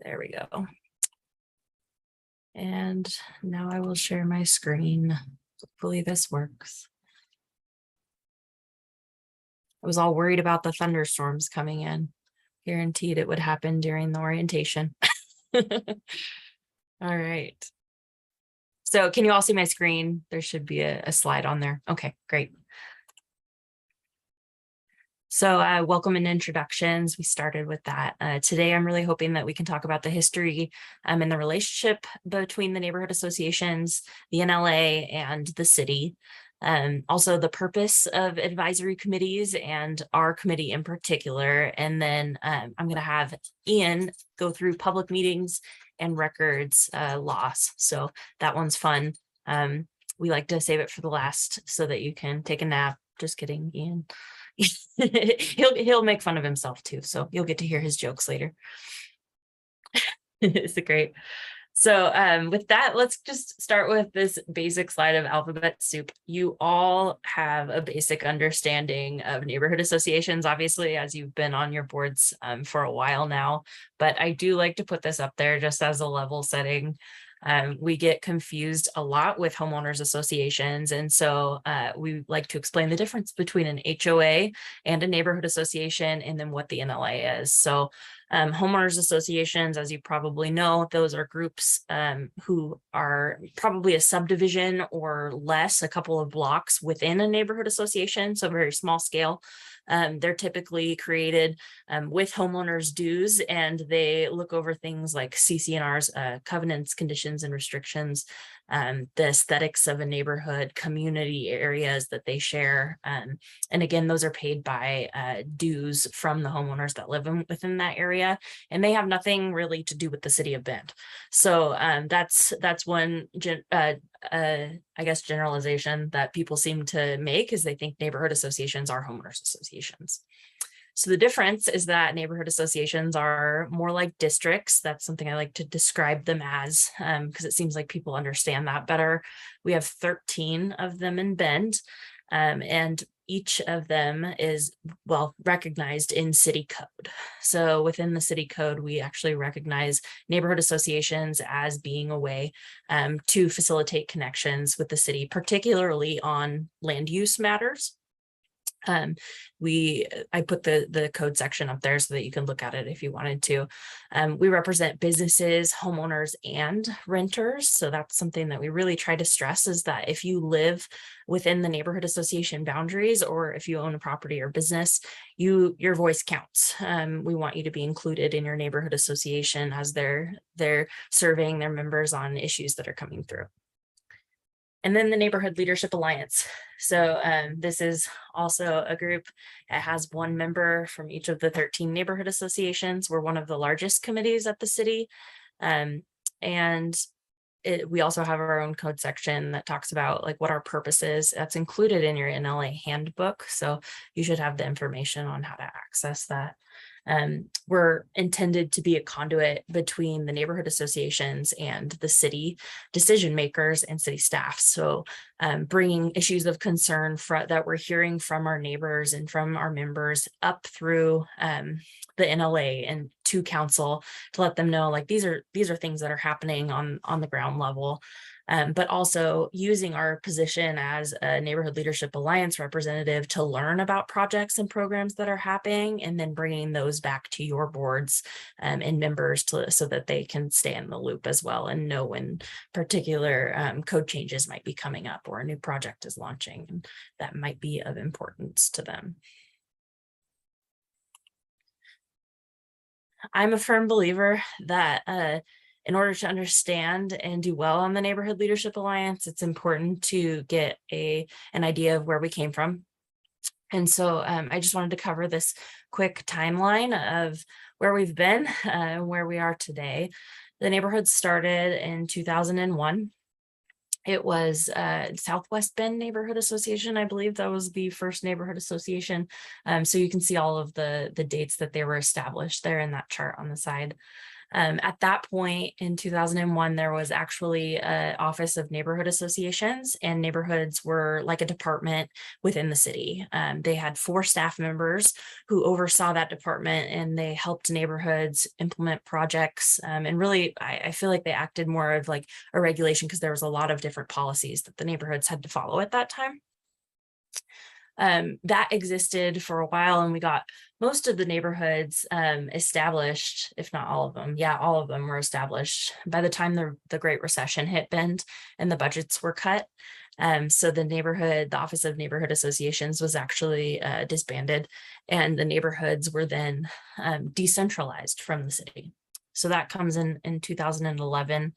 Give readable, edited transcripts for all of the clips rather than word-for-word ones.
There we go. And now I will share my screen. Hopefully this works. I was all worried about the thunderstorms coming in. Guaranteed it would happen during the orientation. All right. So can you all see my screen? There should be a slide on there. Okay, great. So welcome and introductions. We started with that. Today, I'm really hoping that we can talk about the history and the relationship between the neighborhood associations, the NLA, and the city. Also the purpose of advisory committees and our committee in particular. And then I'm going to have Ian go through public meetings and records loss. So that one's fun. We like to save it for the last so that you can take a nap. Just kidding, Ian. he'll make fun of himself too, so you'll get to hear his jokes later. It's great. So with that, let's just start with this basic slide of alphabet soup. You all have a basic understanding of neighborhood associations, obviously, as you've been on your boards for a while now, but I do like to put this up there just as a level setting. We get confused a lot with homeowners associations. And so we like to explain the difference between an HOA and a neighborhood association and then what the NLA is. So homeowners associations, as you probably know, those are groups who are probably a subdivision or less, a couple of blocks within a neighborhood association, so very small scale. They're typically created with homeowners dues, and they look over things like CC&R's covenants, conditions, and restrictions, the aesthetics of a neighborhood, community areas that they share. And again, those are paid by dues from the homeowners that live within that area, and they have nothing really to do with the city of Bend. So that's one I guess generalization that people seem to make is they think neighborhood associations are homeowners associations. So the difference is that neighborhood associations are more like districts. That's something I like to describe them as because it seems like people understand that better. We have 13 of them in Bend, and each of them is well recognized in city code. So within the city code, we actually recognize neighborhood associations as being a way to facilitate connections with the city, particularly on land use matters. I put the code section up there so that you can look at it if you wanted to. We represent businesses, homeowners, and renters. So that's something that we really try to stress is that if you live within the neighborhood association boundaries, or if you own a property or business, your voice counts. We want you to be included in your neighborhood association as they're surveying their members on issues that are coming through. And then the Neighborhood Leadership Alliance. So this is also a group that has one member from each of the 13 neighborhood associations. We're one of the largest committees at the city. We also have our own code section that talks about like what our purpose is. That's included in your NLA handbook. So you should have the information on how to access that. We're intended to be a conduit between the neighborhood associations and the city decision makers and city staff. So bringing issues of concern that we're hearing from our neighbors and from our members up through the NLA and to council to let them know like these are things that are happening on the ground level. But also using our position as a Neighborhood Leadership Alliance representative to learn about projects and programs that are happening, and then bringing those back to your boards and members so that they can stay in the loop as well and know when particular code changes might be coming up or a new project is launching, and that might be of importance to them. I'm a firm believer that in order to understand and do well on the Neighborhood Leadership Alliance, it's important to get an idea of where we came from. And so I just wanted to cover this quick timeline of where we've been, where we are today. The neighborhood started in 2001. It was Southwest Bend Neighborhood Association. I believe that was the first neighborhood association. So you can see all of the dates that they were established there in that chart on the side. At that point in 2001, there was actually an Office of Neighborhood Associations, and neighborhoods were like a department within the city. They had 4 staff members who oversaw that department, and they helped neighborhoods implement projects. And really, I feel like they acted more of like a regulation because there was a lot of different policies that the neighborhoods had to follow at that time. That existed for a while, and we got most of the neighborhoods established, if not all of them. Yeah, all of them were established by the time the Great Recession hit Bend and the budgets were cut. So the Office of Neighborhood Associations was actually disbanded, and the neighborhoods were then decentralized from the city. So that comes in 2011.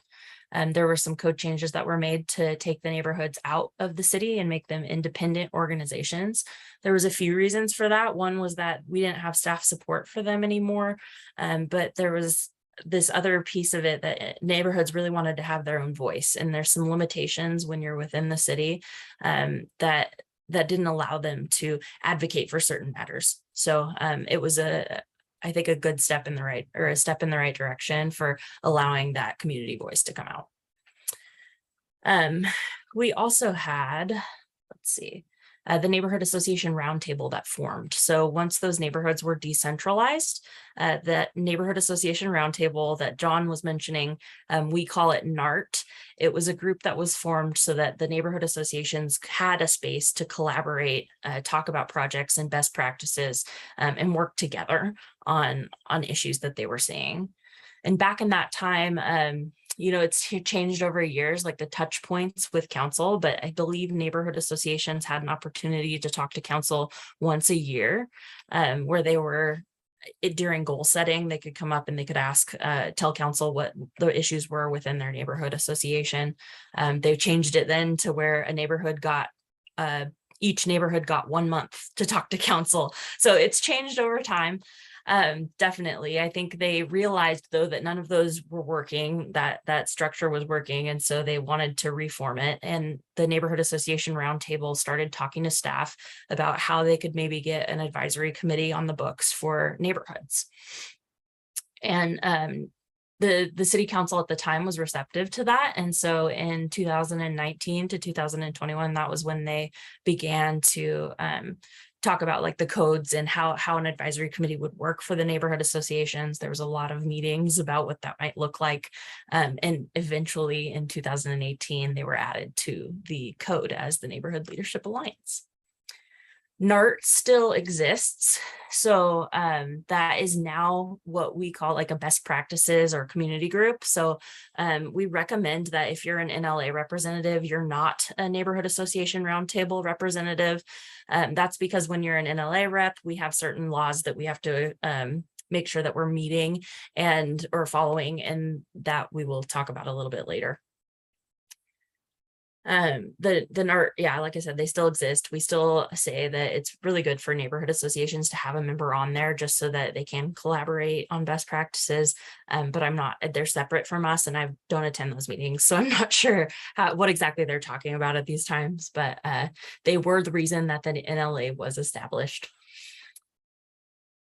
There were some code changes that were made to take the neighborhoods out of the city and make them independent organizations. There was a few reasons for that. One was that we didn't have staff support for them anymore, but there was this other piece of it that neighborhoods really wanted to have their own voice, and there's some limitations when you're within the city that didn't allow them to advocate for certain matters. So it was I think a good step in the right direction for allowing that community voice to come out. We also had, let's see, the Neighborhood Association Roundtable that formed. So once those neighborhoods were decentralized, that Neighborhood Association Roundtable that John was mentioning, we call it NART. It was a group that was formed so that the neighborhood associations had a space to collaborate, talk about projects and best practices, and work together on issues that they were seeing. And back in that time, it's changed over years, like the touch points with council, but I believe neighborhood associations had an opportunity to talk to council once a year, where they were during goal setting, they could come up and they could tell council what the issues were within their neighborhood association. They changed it then to where each neighborhood got 1 month to talk to council. So it's changed over time. Definitely. I think they realized though that none of those were working, that structure was working. And so they wanted to reform it. And the Neighborhood Association Roundtable started talking to staff about how they could maybe get an advisory committee on the books for neighborhoods. And the city council at the time was receptive to that. And so in 2019 to 2021, that was when they began to talk about like the codes and how an advisory committee would work for the neighborhood associations. There was a lot of meetings about what that might look like. And eventually in 2018, they were added to the code as the Neighborhood Leadership Alliance. NART still exists. So that is now what we call like a best practices or community group. So we recommend that if you're an NLA representative, you're not a neighborhood association roundtable representative. That's because when you're an NLA rep, we have certain laws that we have to make sure that we're meeting or following, and that we will talk about a little bit later. The NART, yeah, like I said, they still exist. We still say that it's really good for neighborhood associations to have a member on there just so that they can collaborate on best practices. But they're separate from us, and I don't attend those meetings, so I'm not sure what exactly they're talking about at these times, but they were the reason that the NLA was established.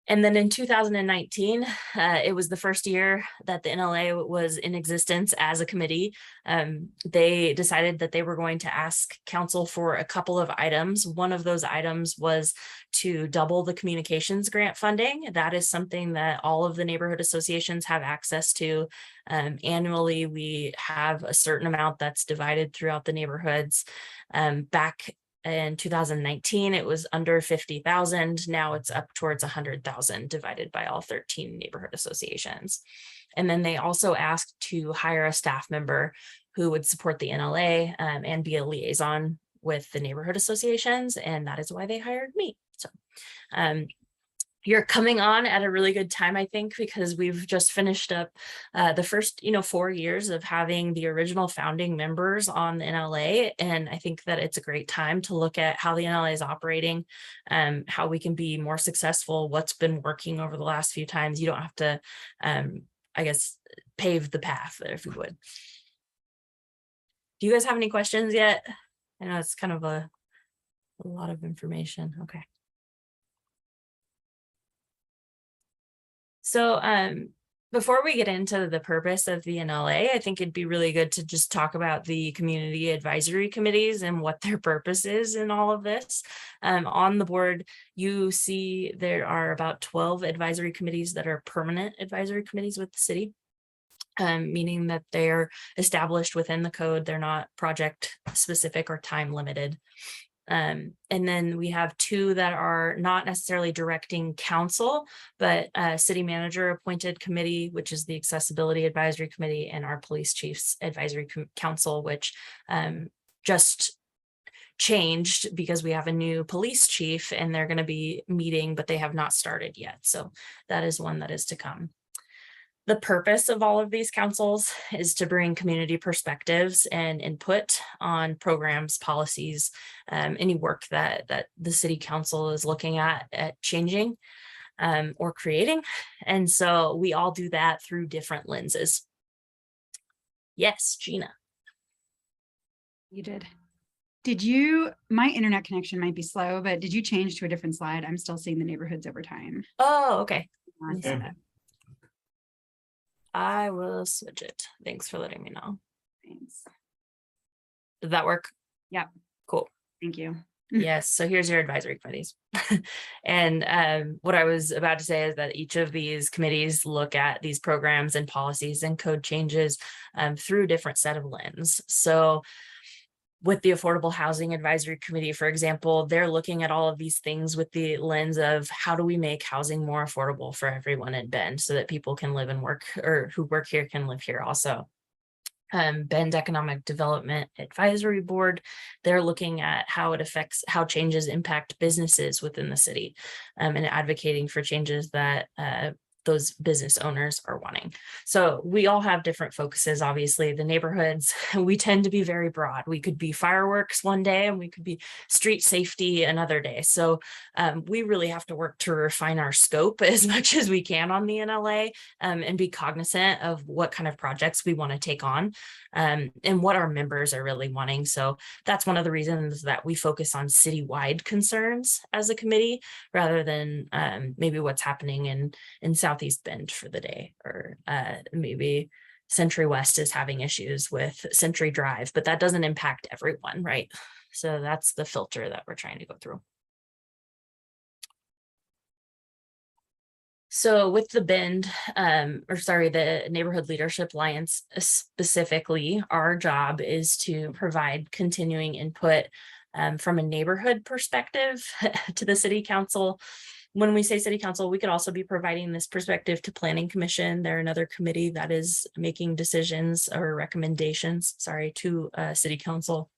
And then in 2019, it was the first year that the NLA was in existence as a committee. They decided that they were going to ask council for a couple of items. One of those items was to double the communications grant funding. That is something that all of the neighborhood associations have access to. Annually, we have a certain amount that's divided throughout the neighborhoods. Back in 2019, it was under 50,000. Now it's up towards 100,000 divided by all 13 neighborhood associations. And then they also asked to hire a staff member who would support the NLA and be a liaison with the neighborhood associations. And that is why they hired me. So you're coming on at a really good time, I think, because we've just finished up the first, 4 years of having the original founding members on the NLA. And I think that it's a great time to look at how the NLA is operating, how we can be more successful, what's been working over the last few times. You don't have to, I guess, pave the path there, if you would. Do you guys have any questions yet? I know it's kind of a lot of information. Okay. So Before we get into the purpose of the NLA, I think it'd be really good to just talk about the community advisory committees and what their purpose is in all of this. On the board, you see there are about 12 advisory committees that are permanent advisory committees with the city. Meaning that they're established within the code. They're not project specific or time limited. And then we have 2 that are not necessarily directing council, but city manager appointed committee, which is the accessibility advisory committee, and our police chiefs advisory council, which just changed because we have a new police chief and they're going to be meeting, but they have not started yet. So that is one that is to come. The purpose of all of these councils is to bring community perspectives and input on programs, policies, any work that the city council is looking at changing or creating. And so we all do that through different lenses. Yes, Gina. You did. Did you, my internet connection might be slow, but did you change to a different slide? I'm still seeing the neighborhoods over time. Oh, okay. Okay. I will switch it. Thanks for letting me know. Thanks. Did that work? Yep. Cool. Thank you. Yes. So here's your advisory committees. And what I was about to say is that each of these committees look at these programs and policies and code changes through a different set of lens. So with the Affordable Housing Advisory Committee, for example, they're looking at all of these things with the lens of how do we make housing more affordable for everyone in Bend so that people can live and work, or who work here can live here also. Bend Economic Development Advisory Board, they're looking at how it affects, how changes impact businesses within the city, and advocating for changes that those business owners are wanting. So we all have different focuses. Obviously, the neighborhoods, we tend to be very broad. We could be fireworks one day and we could be street safety another day. So we really have to work to refine our scope as much as we can on the NLA, and be cognizant of what kind of projects we want to take on, and what our members are really wanting. So that's one of the reasons that we focus on citywide concerns as a committee, rather than maybe what's happening in Southeast Bend for the day, or maybe Century West is having issues with Century Drive, but that doesn't impact everyone, right? So that's the filter that we're trying to go through. So with the Bend, the Neighborhood Leadership Alliance specifically, our job is to provide continuing input from a neighborhood perspective to the city council. When we say city council, we could also be providing this perspective to Planning Commission. They're another committee that is making decisions or recommendations, to city council.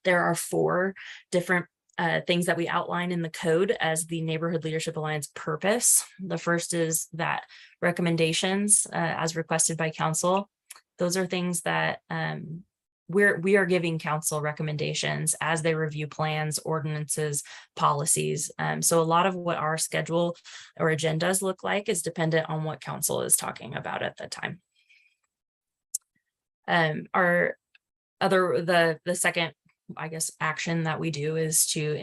There are 4 different things that we outline in the code as the Neighborhood Leadership Alliance purpose. The first is that recommendations as requested by council. Those are things that we are giving council recommendations as they review plans, ordinances, policies. So a lot of what our schedule or agendas look like is dependent on what council is talking about at the time. The second, I guess, action that we do is to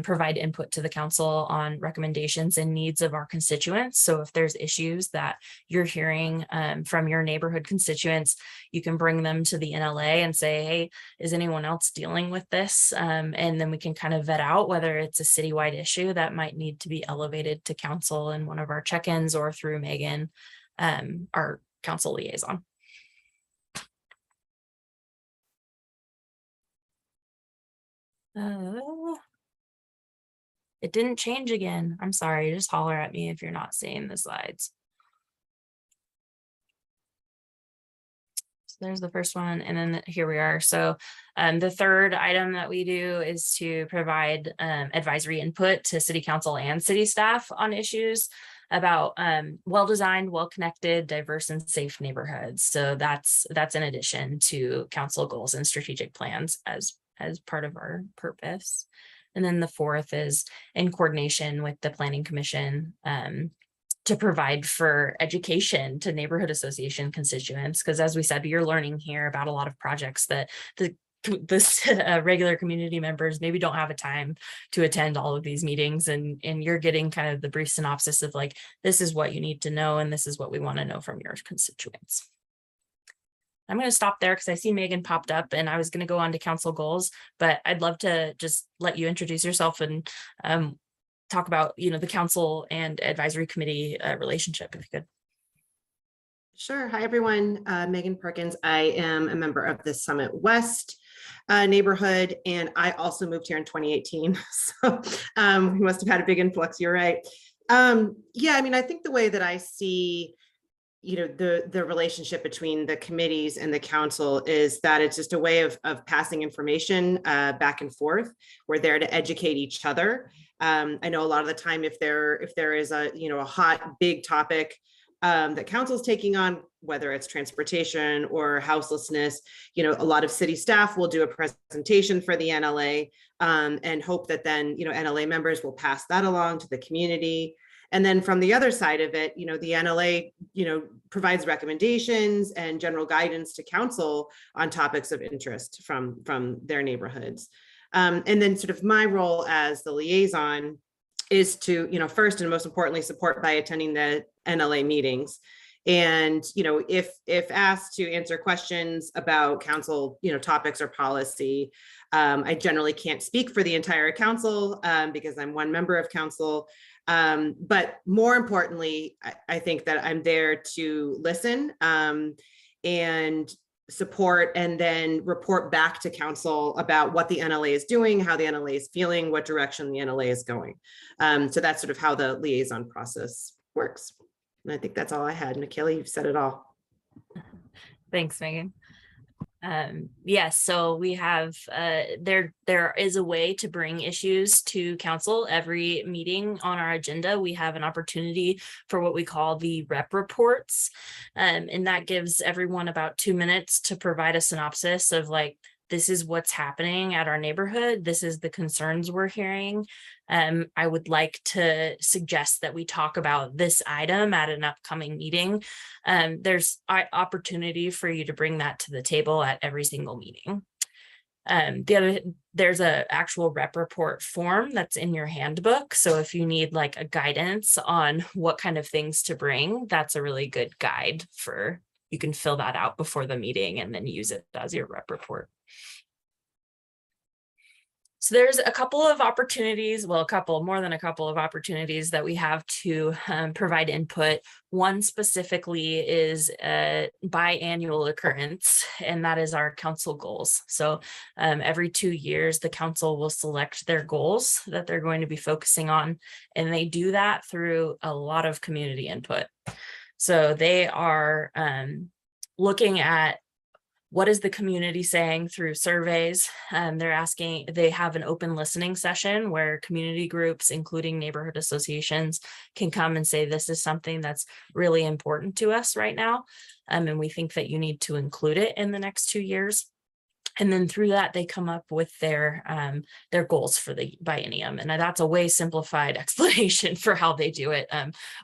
provide input to the council on recommendations and needs of our constituents. So if there's issues that you're hearing from your neighborhood constituents, you can bring them to the NLA and say, hey, is anyone else dealing with this? And then we can kind of vet out whether it's a citywide issue that might need to be elevated to council in one of our check-ins or through Megan, our council liaison. It didn't change again. I'm sorry. Just holler at me if you're not seeing the slides. So there's the first one, and then here we are. So the third item that we do is to provide advisory input to city council and city staff on issues about well-designed, well-connected, diverse, and safe neighborhoods. So that's in addition to council goals and strategic plans as part of our purpose. And then the fourth is in coordination with the Planning Commission to provide for education to neighborhood association constituents. Because as we said, you're learning here about a lot of projects that the this regular community members maybe don't have a time to attend all of these meetings, and you're getting kind of the brief synopsis of like, this is what you need to know and this is what we want to know from your constituents. I'm going to stop there because I see Megan popped up, and I was going to go on to council goals, but I'd love to just let you introduce yourself and talk about, the council and advisory committee relationship, if you could. Sure. Hi, everyone. Megan Perkins. I am a member of the Summit West neighborhood, and I also moved here in 2018. So we must have had a big influx. You're right. Yeah, I mean, I think the way that I see the relationship between the committees and the council is that it's just a way of passing information back and forth. We're there to educate each other. I know a lot of the time, if there is a hot big topic that council is taking on, whether it's transportation or houselessness, a lot of city staff will do a presentation for the NLA and hope that then NLA members will pass that along to the community. And then from the other side of it, the NLA, provides recommendations and general guidance to council on topics of interest from their neighborhoods. And then sort of my role as the liaison is to, first and most importantly, support by attending the NLA meetings. And, if asked to answer questions about council, topics or policy, I generally can't speak for the entire council because I'm one member of council. But more importantly, I think that I'm there to listen and support, and then report back to council about what the NLA is doing, how the NLA is feeling, what direction the NLA is going. So that's sort of how the liaison process works. And I think that's all I had. Michaela, you've said it all. Thanks, Megan. Yes, so we have there is a way to bring issues to council. Every meeting on our agenda, we have an opportunity for what we call the rep reports, and that gives everyone about 2 minutes to provide a synopsis of like, this is what's happening at our neighborhood, this is the concerns we're hearing. I would like to suggest that we talk about this item at an upcoming meeting. There's opportunity for you to bring that to the table at every single meeting. There's a actual rep report form that's in your handbook. So if you need like a guidance on what kind of things to bring, that's a really good guide for, you can fill that out before the meeting and then use it as your rep report. So there's a couple of opportunities, well, more than a couple of opportunities that we have to provide input. One specifically is a biannual occurrence, and that is our council goals. So every 2 years, the council will select their goals that they're going to be focusing on, and they do that through a lot of community input. So they are looking at what is the community saying through surveys. They have an open listening session where community groups, including neighborhood associations, can come and say, this is something that's really important to us right now. And we think that you need to include it in the next 2 years. And then through that, they come up with their goals for the biennium. And that's a way simplified explanation for how they do it.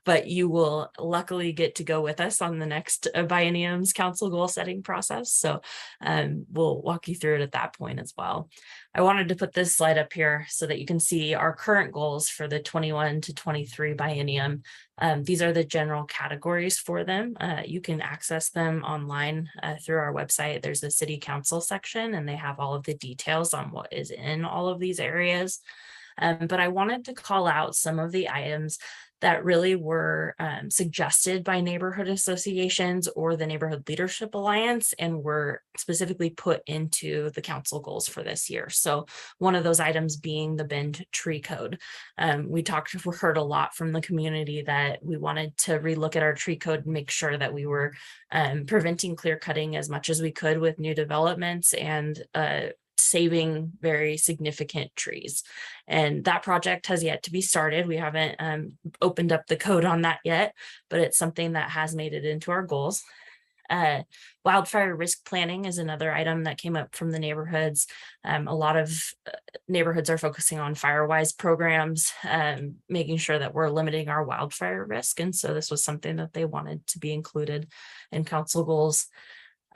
But you will luckily get to go with us on the next biennium's council goal setting process. So we'll walk you through it at that point as well. I wanted to put this slide up here so that you can see our current goals for the 21 to 23 biennium. These are the general categories for them. You can access them online through our website. There's a city council section, and they have all of the details on what is in all of these areas. But I wanted to call out some of the items that really were suggested by neighborhood associations or the Neighborhood Leadership Alliance, and were specifically put into the council goals for this year. So one of those items being the Bend tree code. We heard a lot from the community that we wanted to relook at our tree code and make sure that we were preventing clear cutting as much as we could with new developments, and saving very significant trees. And that project has yet to be started. We haven't opened up the code on that yet, but it's something that has made it into our goals. Wildfire risk planning is another item that came up from the neighborhoods. A lot of neighborhoods are focusing on FireWise programs, making sure that we're limiting our wildfire risk. And so this was something that they wanted to be included in council goals.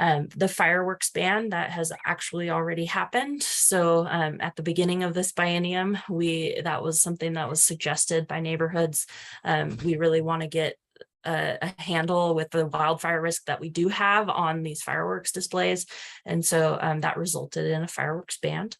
The fireworks ban that has actually already happened. So at the beginning of this biennium, that was something that was suggested by neighborhoods. We really want to get a handle with the wildfire risk that we do have on these fireworks displays. And so that resulted in a fireworks ban.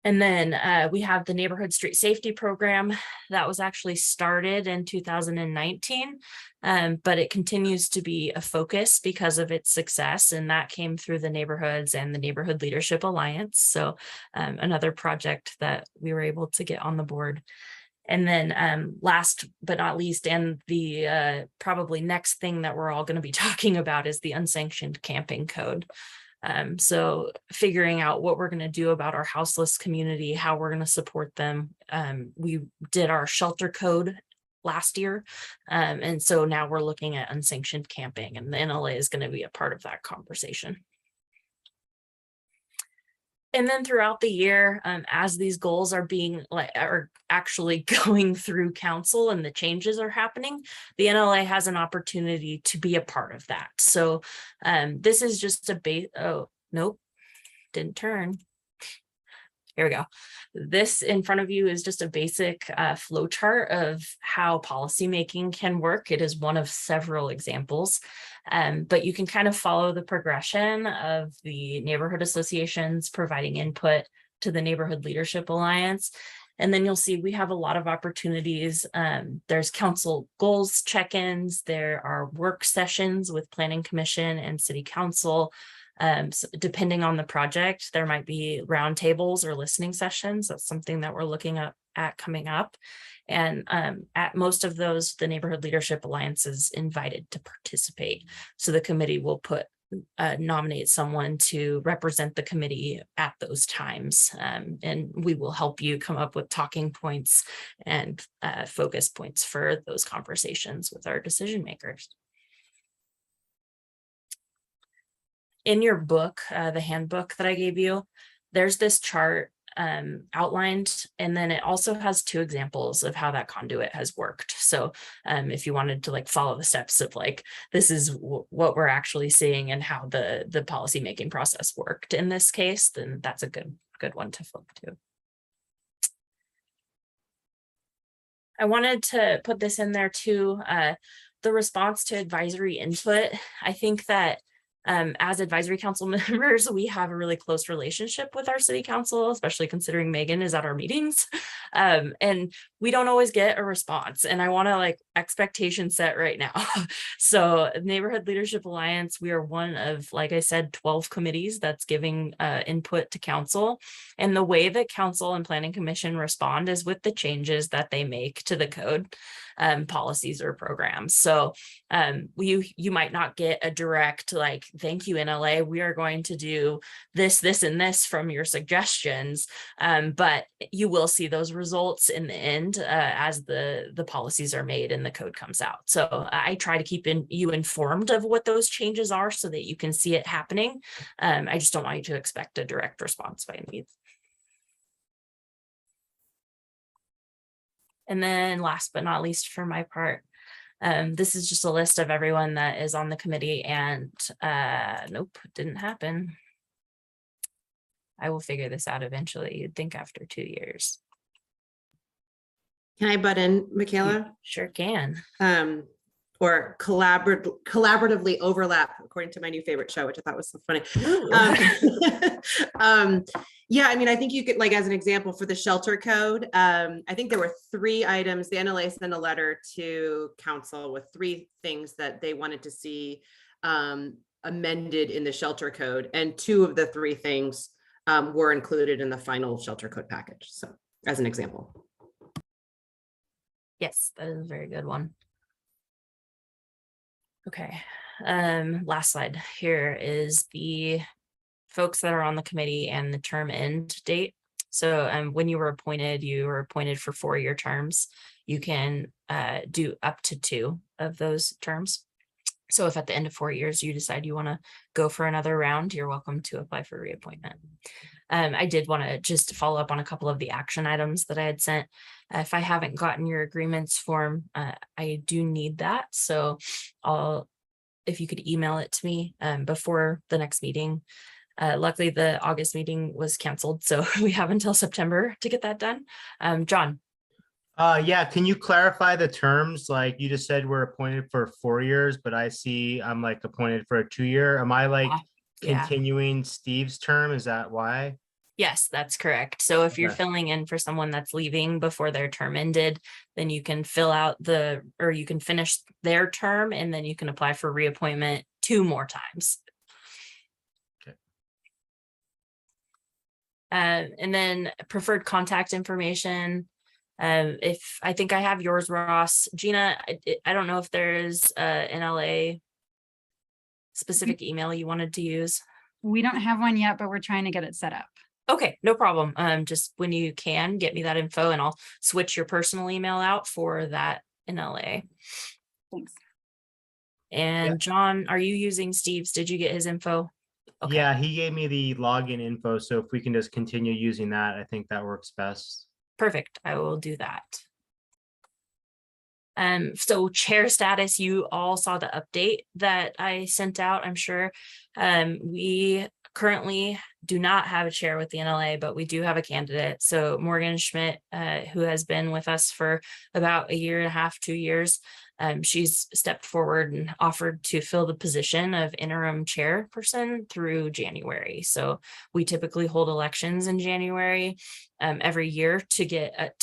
And then we have the neighborhood street safety program that was actually started in 2019, but it continues to be a focus because of its success, and that came through the neighborhoods and the Neighborhood Leadership Alliance. So another project that we were able to get on the board. And then last but not least, and the probably next thing that we're all going to be talking about is the unsanctioned camping code. So figuring out what we're going to do about our houseless community, how we're going to support them. We did our shelter code last year. And so now we're looking at unsanctioned camping, and the NLA is going to be a part of that conversation. And then throughout the year, as these goals are actually going through council and the changes are happening, the NLA has an opportunity to be a part of that. So this is just a oh, nope, didn't turn. Here we go. This in front of you is just a basic flow chart of how policymaking can work. It is one of several examples, but you can kind of follow the progression of the neighborhood associations providing input to the Neighborhood Leadership Alliance. And then you'll see we have a lot of opportunities. There's council goals check-ins. There are work sessions with Planning Commission and City Council. So depending on the project, there might be roundtables or listening sessions. That's something that we're looking at coming up. And at most of those, the Neighborhood Leadership Alliance is invited to participate. So the committee will nominate someone to represent the committee at those times. And we will help you come up with talking points and focus points for those conversations with our decision makers. In your book, the handbook that I gave you, there's this chart outlined, and then it also has 2 examples of how that conduit has worked. So if you wanted to follow the steps of this is what we're actually seeing and how the policy making process worked in this case, then that's a good one to flip to. I wanted to put this in there too. The response to advisory input. I think that as advisory council members, we have a really close relationship with our city council, especially considering Megan is at our meetings. And we don't always get a response. And I want to expectation set right now. So Neighborhood Leadership Alliance, we are one of, like I said, 12 committees that's giving input to council. And the way that council and Planning Commission respond is with the changes that they make to the code, policies or programs. So you might not get a direct thank you NLA, we are going to do this and this from your suggestions, but you will see those results in the end as the policies are made and the code comes out. So I try to keep you informed of what those changes are so that you can see it happening. I just don't want you to expect a direct response by any means. And then last but not least for my part, this is just a list of everyone that is on the committee, and nope, didn't happen. I will figure this out eventually. You'd think after 2 years. Can I butt in, Michaela? You sure can. Or collaboratively overlap, according to my new favorite show, which I thought was so funny. Yeah, I mean, I think you could, as an example for the shelter code, I think there were 3 items. The NLA sent a letter to council with 3 things that they wanted to see amended in the shelter code. And 2 of the 3 things were included in the final shelter code package. So as an example. Yes, that is a very good one. Okay, last slide here is the folks that are on the committee and the term end date. So when you were appointed for 4-year terms. You can do up to 2 of those terms. So if at the end of 4 years you decide you want to go for another round, you're welcome to apply for reappointment. I did want to just follow up on a couple of the action items that I had sent. If I haven't gotten your agreements form, I do need that. So I'll if you could email it to me before the next meeting. Luckily, the August meeting was canceled, so we have until September to get that done. John. Yeah, can you clarify the terms? Like you just said, we're appointed for 4 years, but I see I'm like appointed for a 2-year. Am I like Yeah. continuing Steve's term? Is that why? Yes, that's correct. So if you're Okay. filling in for someone that's leaving before their term ended, then you can you can finish their term and then you can apply for reappointment 2 more times. Okay. And then preferred contact information. If I think I have yours, Ross. Gina, I don't know if there's an NLA specific email you wanted to use. We don't have one yet, but we're trying to get it set up. Okay, no problem. Just when you can get me that info and I'll switch your personal email out for that NLA. Thanks. And Yeah. John, are you using Steve's? Did you get his info? Okay. Yeah, he gave me the login info. So if we can just continue using that, I think that works best. Perfect. I will do that. So chair status, you all saw the update that I sent out, I'm sure. We currently do not have a chair with the NLA, but we do have a candidate. So Morgan Schmidt, who has been with us for about 1.5 to 2 years, she's stepped forward and offered to fill the position of interim chairperson through January. So we typically hold elections in January every year to get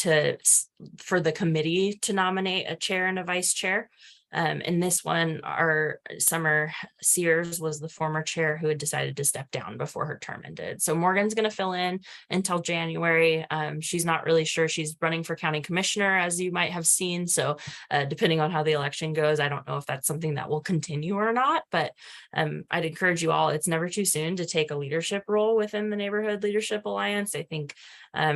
for the committee to nominate a chair and a vice chair. And this one, our Summer Sears was the former chair who had decided to step down before her term ended. So Morgan's going to fill in until January. She's not really sure. She's running for county commissioner, as you might have seen. So depending on how the election goes, I don't know if that's something that will continue or not, but I'd encourage you all, it's never too soon to take a leadership role within the Neighborhood Leadership Alliance. I think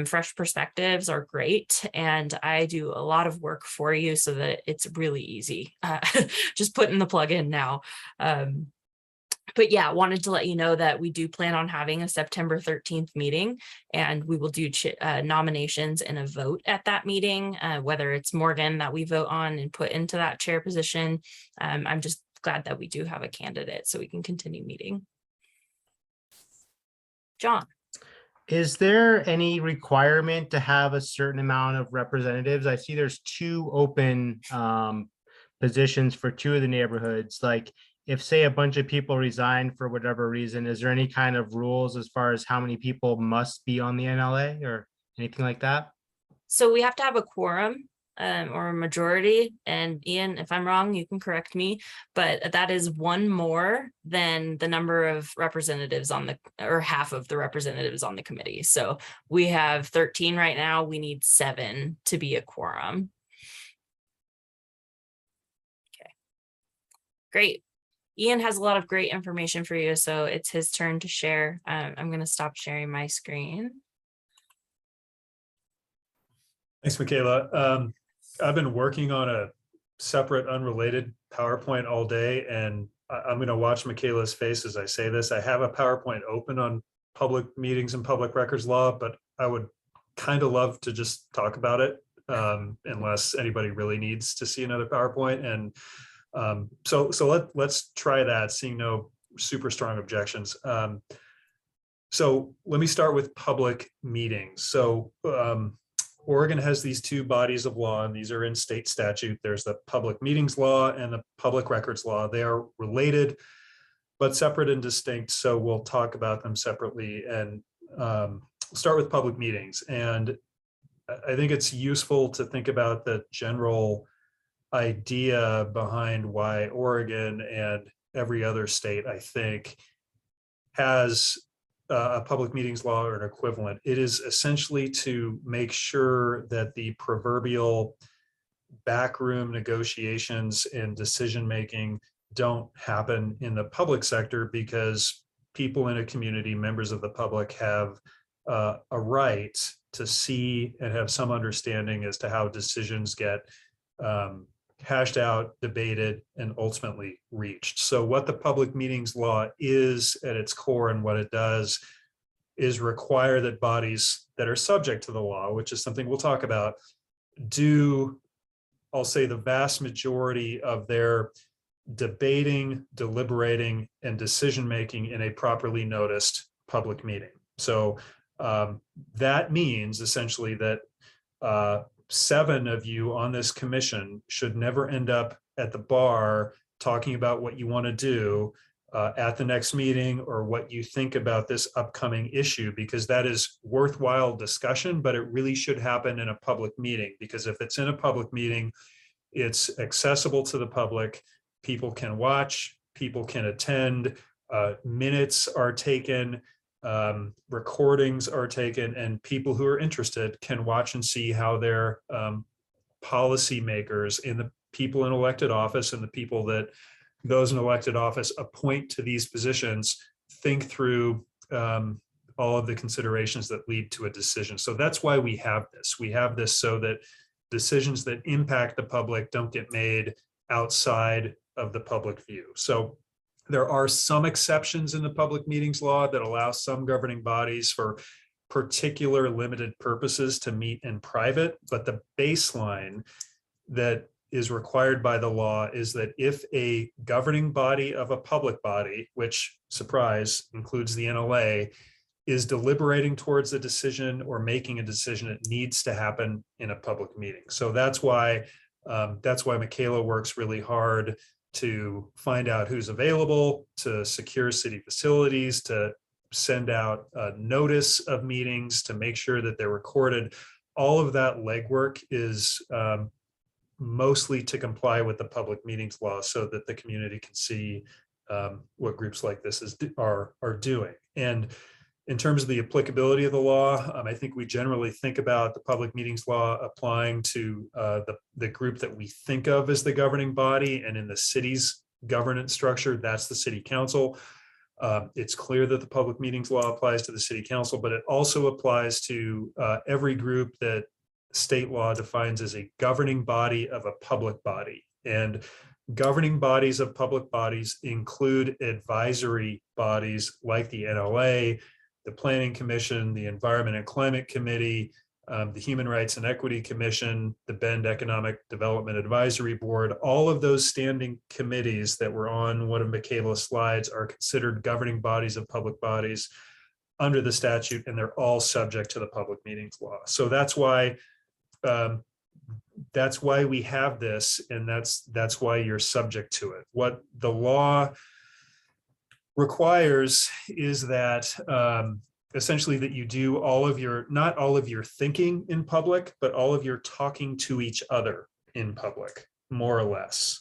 fresh perspectives are great, and I do a lot of work for you so that it's really easy. Just putting the plug in now. But yeah, wanted to let you know that we do plan on having a September 13th meeting, and we will do nominations and a vote at that meeting, whether it's Morgan that we vote on and put into that chair position. I'm just glad that we do have a candidate so we can continue meeting. John. Is there any requirement to have a certain amount of representatives? I see there's 2 open positions for 2 of the neighborhoods. Like if say a bunch of people resign for whatever reason, is there any kind of rules as far as how many people must be on the NLA or anything like that? So we have to have a quorum or a majority. And Ian, if I'm wrong, you can correct me, but that is 1 more than the number of representatives or half of the representatives on the committee. So we have 13 right now. We need 7 to be a quorum. Okay, great. Ian has a lot of great information for you, so it's his turn to share. I'm going to stop sharing my screen. Thanks, Michaela. I've been working on a separate, unrelated PowerPoint all day, and I'm going to watch Michaela's face as I say this. I have a PowerPoint open on public meetings and public records law, but I would kind of love to just talk about it unless anybody really needs to see another PowerPoint. And so let's try that, seeing no super strong objections. So let me start with public meetings. So Oregon has these 2 bodies of law, and these are in state statute. There's the public meetings law and the public records law. They are related, but separate and distinct. So we'll talk about them separately, and start with public meetings. And I think it's useful to think about the general idea behind why Oregon and every other state, I think, has a public meetings law or an equivalent. It is essentially to make sure that the proverbial backroom negotiations and decision-making don't happen in the public sector, because people in a community, members of the public, have a right to see and have some understanding as to how decisions get hashed out, debated, and ultimately reached. So what the public meetings law is at its core, and what it does, is require that bodies that are subject to the law, which is something we'll talk about, do, I'll say, the vast majority of their debating, deliberating, and decision-making in a properly noticed public meeting. So that means essentially that 7 of you on this commission should never end up at the bar talking about what you want to do at the next meeting or what you think about this upcoming issue, because that is worthwhile discussion, but it really should happen in a public meeting, because if it's in a public meeting, it's accessible to the public. People can watch, people can attend, minutes are taken, recordings are taken, and people who are interested can watch and see how their policymakers and the people in elected office and the people that those in elected office appoint to these positions think through all of the considerations that lead to a decision. So that's why we have this. We have this so that decisions that impact the public don't get made outside of the public view. So there are some exceptions in the public meetings law that allow some governing bodies for particular limited purposes to meet in private, but the baseline that is required by the law is that if a governing body of a public body, which, surprise, includes the NLA, is deliberating towards a decision or making a decision, it needs to happen in a public meeting. So that's why Michaela works really hard to find out who's available, to secure city facilities, to send out a notice of meetings, to make sure that they're recorded. All of that legwork is mostly to comply with the public meetings law so that the community can see what groups like this are doing. And in terms of the applicability of the law, I think we generally think about the public meetings law applying to the group that we think of as the governing body, and in the city's governance structure, that's the city council. It's clear that the public meetings law applies to the city council, but it also applies to every group that state law defines as a governing body of a public body. And governing bodies of public bodies include advisory bodies like the NLA, the Planning Commission, the Environment and Climate Committee, the Human Rights and Equity Commission, the Bend Economic Development Advisory Board. All of those standing committees that were on one of Michaela's slides are considered governing bodies of public bodies under the statute, and they're all subject to the public meetings law. So that's why we have this, and that's why you're subject to it. What the law requires is that essentially that you do not all of your thinking in public, but all of your talking to each other in public, more or less.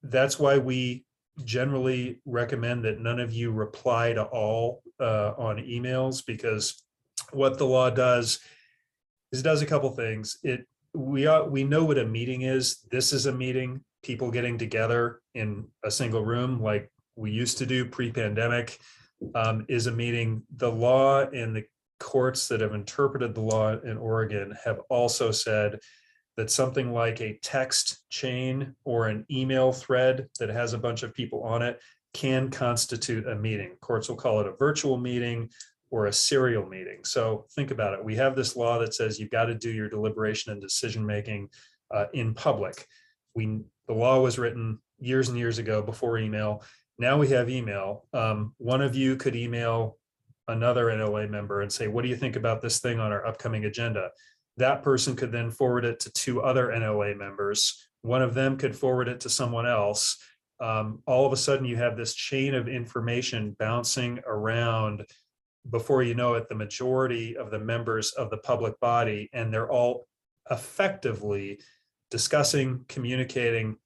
That's why we generally recommend that none of you reply to all on emails, because what the law does is it does a couple things. We know what a meeting is. This is a meeting, people getting together in a single room like we used to do pre-pandemic is a meeting. The law and the courts that have interpreted the law in Oregon have also said that something like a text chain or an email thread that has a bunch of people on it can constitute a meeting. Courts will call it a virtual meeting or a serial meeting. So think about it. We have this law that says you've got to do your deliberation and decision-making in public. The law was written years and years ago before email. Now we have email. One of you could email another NLA member and say, what do you think about this thing on our upcoming agenda? That person could then forward it to 2 other NLA members. One of them could forward it to someone else. All of a sudden you have this chain of information bouncing around. Before you know it, the majority of the members of the public body, and they're all effectively discussing, communicating,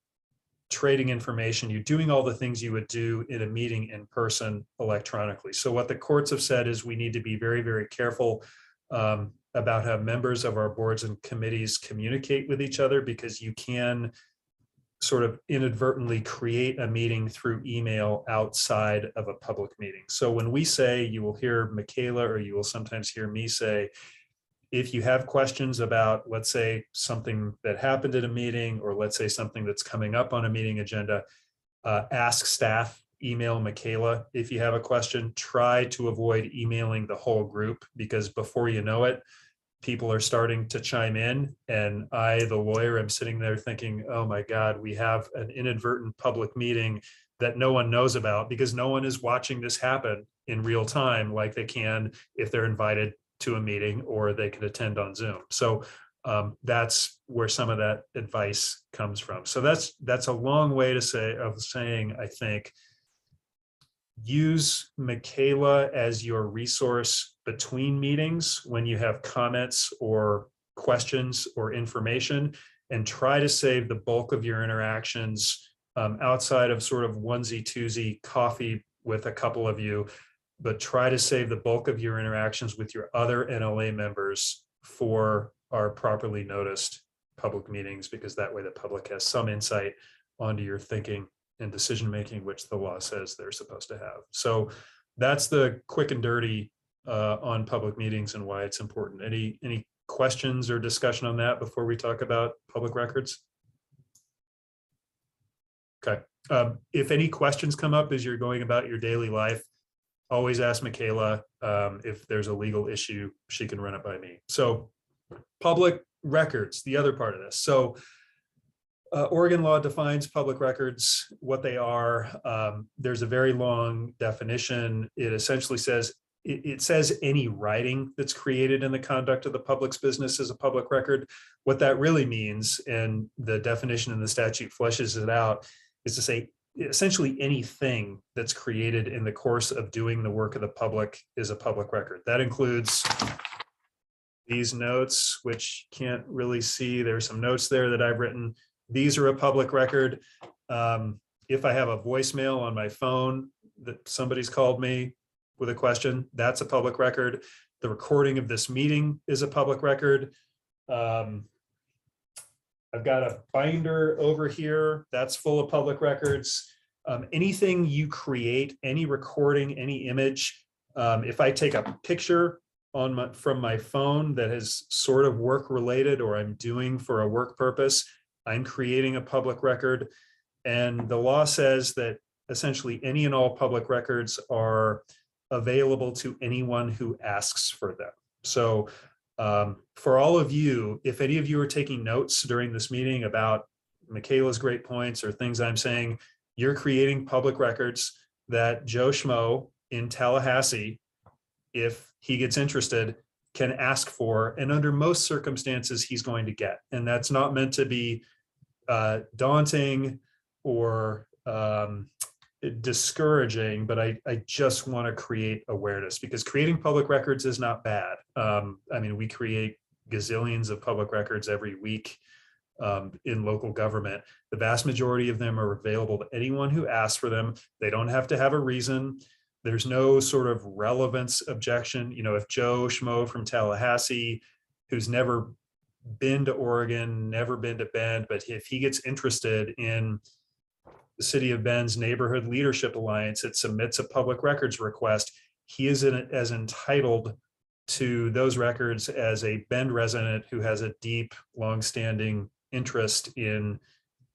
trading information. You're doing all the things you would do in a meeting in person electronically. So what the courts have said is we need to be very, very careful about how members of our boards and committees communicate with each other, because you can sort of inadvertently create a meeting through email outside of a public meeting. So when we say, you will hear Michaela, or you will sometimes hear me say, if you have questions about, let's say, something that happened at a meeting, or let's say something that's coming up on a meeting agenda, ask staff, email Michaela. If you have a question, try to avoid emailing the whole group, because before you know it, people are starting to chime in, and I, the lawyer, am sitting there thinking, oh my God, we have an inadvertent public meeting that no one knows about because no one is watching this happen in real time like they can if they're invited to a meeting or they can attend on Zoom. So that's where some of that advice comes from. So that's a long way to say of saying, I think, use Michaela as your resource between meetings when you have comments or questions or information, and try to save the bulk of your interactions outside of sort of onesie twosie coffee with a couple of you, but try to save the bulk of your interactions with your other NLA members for our properly noticed public meetings, because that way the public has some insight onto your thinking and decision-making, which the law says they're supposed to have. So that's the quick and dirty on public meetings and why it's important. Any questions or discussion on that before we talk about public records? Okay. If any questions come up as you're going about your daily life, always ask Michaela. If there's a legal issue, she can run it by me. So public records, the other part of this. So Oregon law defines public records, what they are. There's a very long definition. It essentially says, it says any writing that's created in the conduct of the public's business is a public record. What that really means, and the definition in the statute fleshes it out, is to say essentially anything that's created in the course of doing the work of the public is a public record. That includes these notes, which you can't really see. There's some notes there that I've written. These are a public record. If I have a voicemail on my phone that somebody's called me with a question, that's a public record. The recording of this meeting is a public record. I've got a binder over here that's full of public records. Anything you create, any recording, any image, if I take a picture from my phone that is sort of work related or I'm doing for a work purpose, I'm creating a public record. And the law says that essentially any and all public records are available to anyone who asks for them. So for all of you, if any of you are taking notes during this meeting about Michaela's great points or things I'm saying, you're creating public records that Joe Schmo in Tallahassee, if he gets interested, can ask for, and under most circumstances he's going to get. And that's not meant to be daunting or discouraging, but I just want to create awareness, because creating public records is not bad. I mean, we create gazillions of public records every week in local government. The vast majority of them are available to anyone who asks for them. They don't have to have a reason. There's no sort of relevance objection. You know, if Joe Schmo from Tallahassee, who's never been to Oregon, never been to Bend, but if he gets interested in the City of Bend's Neighborhood Leadership Alliance, it submits a public records request, he is as entitled to those records as a Bend resident who has a deep, longstanding interest in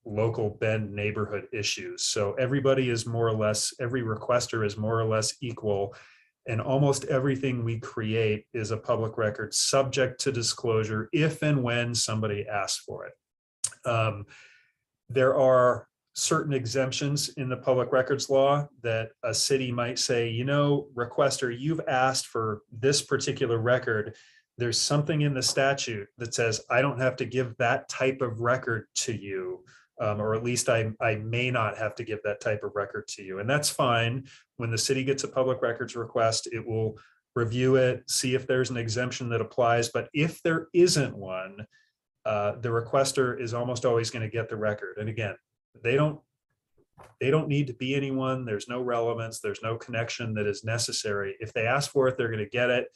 local Bend neighborhood issues. So everybody is more or less, every requester is more or less equal, and almost everything we create is a public record subject to disclosure if and when somebody asks for it. There are certain exemptions in the public records law that a city might say, you know, requester, you've asked for this particular record. There's something in the statute that says I don't have to give that type of record to you. Or at least I may not have to give that type of record to you. And that's fine. When the city gets a public records request, it will review it, see if there's an exemption that applies. But if there isn't one, the requester is almost always going to get the record. And again, they don't need to be anyone. There's no relevance. There's no connection that is necessary. If they ask for it, they're going to get it.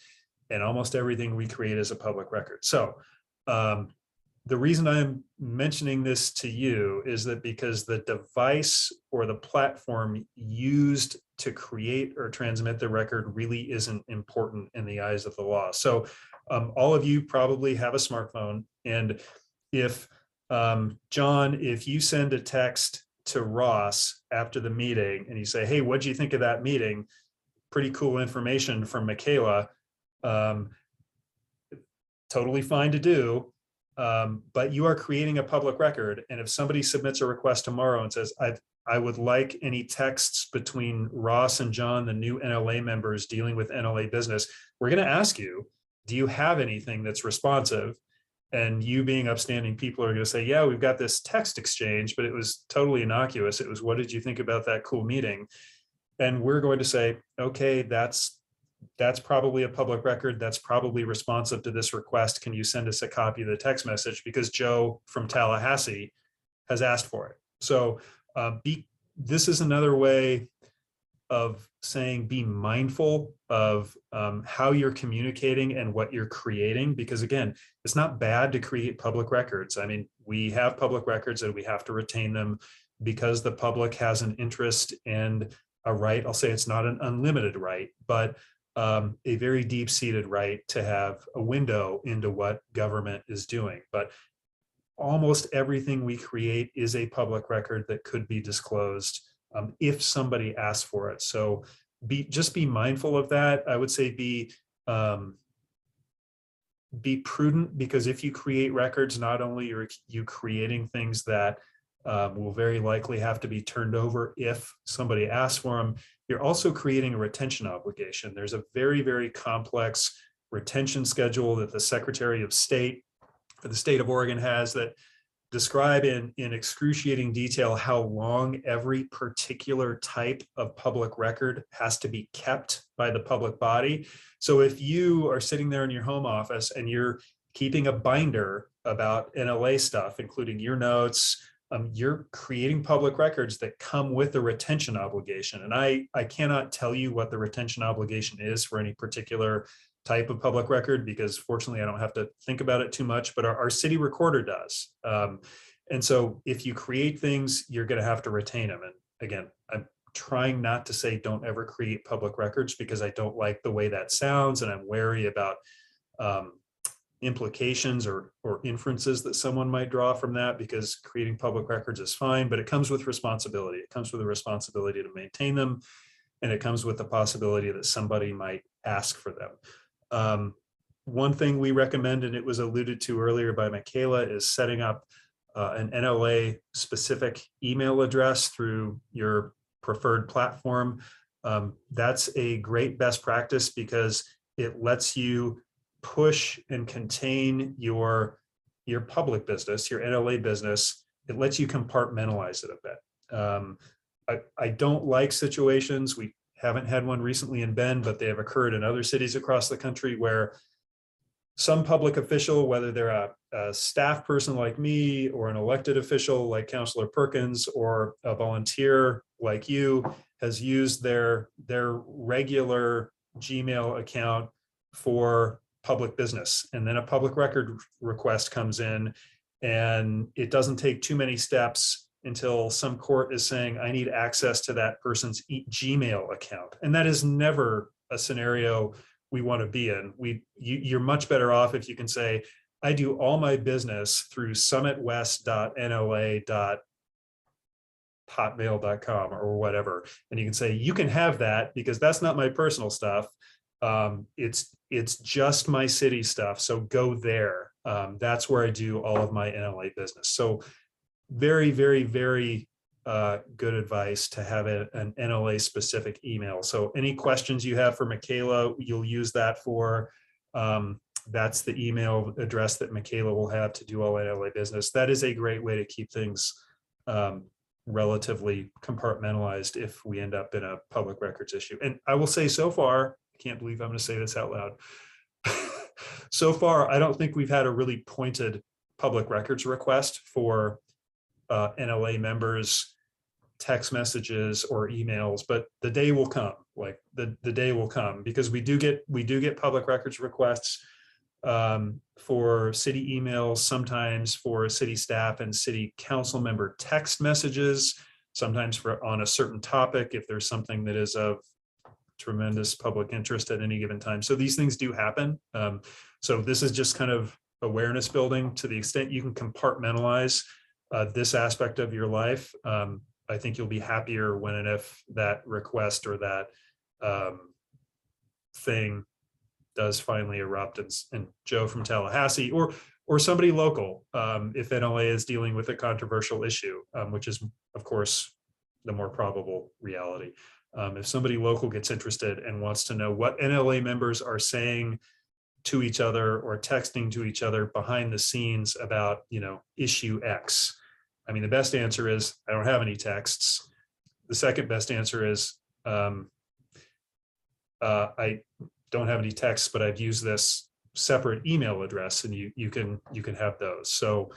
And almost everything we create is a public record. So the reason I'm mentioning this to you is that because the device or the platform used to create or transmit the record really isn't important in the eyes of the law. So all of you probably have a smartphone. And if John, if you send a text to Ross after the meeting and you say, hey, what do you think of that meeting? Pretty cool information from Michaela. totally fine to do. But you are creating a public record. And if somebody submits a request tomorrow and says, I would like any texts between Ross and John, the new NLA members dealing with NLA business, we're going to ask you, do you have anything that's responsive? And you being upstanding people are going to say, yeah, we've got this text exchange, but it was totally innocuous. It was, what did you think about that cool meeting? And we're going to say, okay, that's probably a public record. That's probably responsive to this request. Can you send us a copy of the text message? Because Joe from Tallahassee has asked for it. So this is another way of saying be mindful of how you're communicating and what you're creating, because again, it's not bad to create public records. I mean, we have public records and we have to retain them because the public has an interest and a right. I'll say it's not an unlimited right, but a very deep-seated right to have a window into what government is doing. But almost everything we create is a public record that could be disclosed if somebody asks for it. So just be mindful of that. I would say be prudent, because if you create records, not only are you creating things that will very likely have to be turned over if somebody asks for them, you're also creating a retention obligation. There's a very, very complex retention schedule that the Secretary of State for the state of Oregon has that describe in excruciating detail how long every particular type of public record has to be kept by the public body. So if you are sitting there in your home office and you're keeping a binder about NLA stuff, including your notes, you're creating public records that come with a retention obligation. And I cannot tell you what the retention obligation is for any particular type of public record, because fortunately I don't have to think about it too much, but our city recorder does. And so if you create things, you're going to have to retain them. And again, I'm trying not to say don't ever create public records, because I don't like the way that sounds. And I'm wary about implications or inferences that someone might draw from that, because creating public records is fine, but it comes with responsibility. It comes with a responsibility to maintain them. And it comes with the possibility that somebody might ask for them. One thing we recommend, and it was alluded to earlier by Michaela, is setting up an NLA specific email address through your preferred platform. That's a great best practice because it lets you push and contain your public business, your NLA business. It lets you compartmentalize it a bit. I don't like situations, we haven't had one recently in Bend, but they have occurred in other cities across the country, where some public official, whether they're a staff person like me or an elected official like Councilor Perkins or a volunteer like you, has used their regular Gmail account for public business. And then a public record request comes in, and it doesn't take too many steps until some court is saying, I need access to that person's Gmail account. And that is never a scenario we want to be in. You're much better off if you can say, I do all my business through summitwest.nla.hotmail.com or whatever. And you can say, you can have that because that's not my personal stuff. It's just my city stuff. So go there. That's where I do all of my NLA business. So very, very, very good advice to have an NLA specific email. So any questions you have for Michaela, you'll use that for. That's the email address that Michaela will have to do all NLA business. That is a great way to keep things relatively compartmentalized if we end up in a public records issue. And I will say, so far, I can't believe I'm going to say this out loud. So far, I don't think we've had a really pointed public records request for NLA members, text messages or emails, but the day will come. Like the day will come, because we do get public records requests for city emails, sometimes for city staff and city council member text messages, sometimes for on a certain topic if there's something that is of tremendous public interest at any given time. So these things do happen. So this is just kind of awareness building. To the extent you can compartmentalize this aspect of your life, I think you'll be happier when and if that request or that thing does finally erupt, and Joe from Tallahassee or somebody local, if NLA is dealing with a controversial issue, which is, of course, the more probable reality. If somebody local gets interested and wants to know what NLA members are saying to each other or texting to each other behind the scenes about, issue X, I mean, the best answer is I don't have any texts. The second best answer is I don't have any texts, but I've used this separate email address, and you can have those. So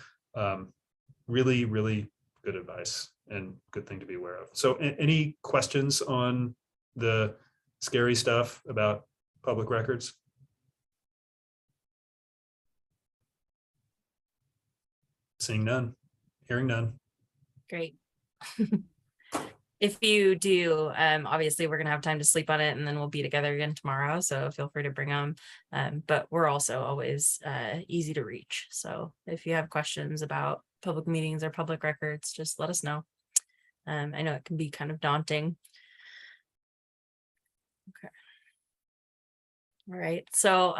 really, really good advice and good thing to be aware of. So any questions on the scary stuff about public records? Seeing none, hearing none. Great. If you do, obviously we're gonna have time to sleep on it, and then we'll be together again tomorrow. So feel free to bring them. But we're also always easy to reach. So if you have questions about public meetings or public records, just let us know. I know it can be kind of daunting. Okay. All right. So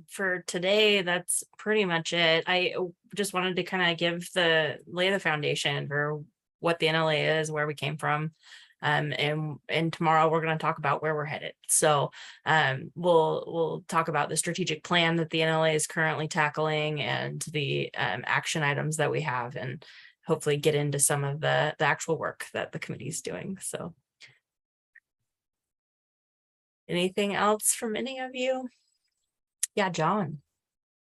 for today, that's pretty much it. I just wanted to kind of lay the foundation for what the NLA is, where we came from. And tomorrow we're going to talk about where we're headed. So we'll talk about the strategic plan that the NLA is currently tackling and the action items that we have, and hopefully get into some of the actual work that the committee is doing. So anything else from any of you? Yeah, John.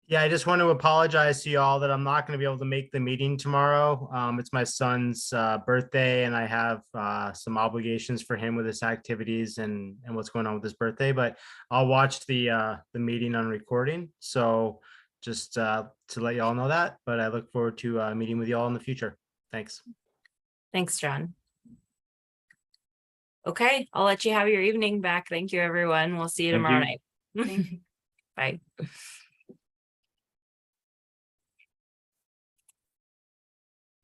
Yeah, I just want to apologize to you all that I'm not going to be able to make the meeting tomorrow. It's my son's birthday, and I have some obligations for him with his activities and what's going on with his birthday. But I'll watch the meeting on recording. So just to let you all know that. But I look forward to meeting with you all in the future. Thanks. Thanks, John. Okay, I'll let you have your evening back. Thank you, everyone. We'll see you Thank tomorrow you. night. Thank you. Bye.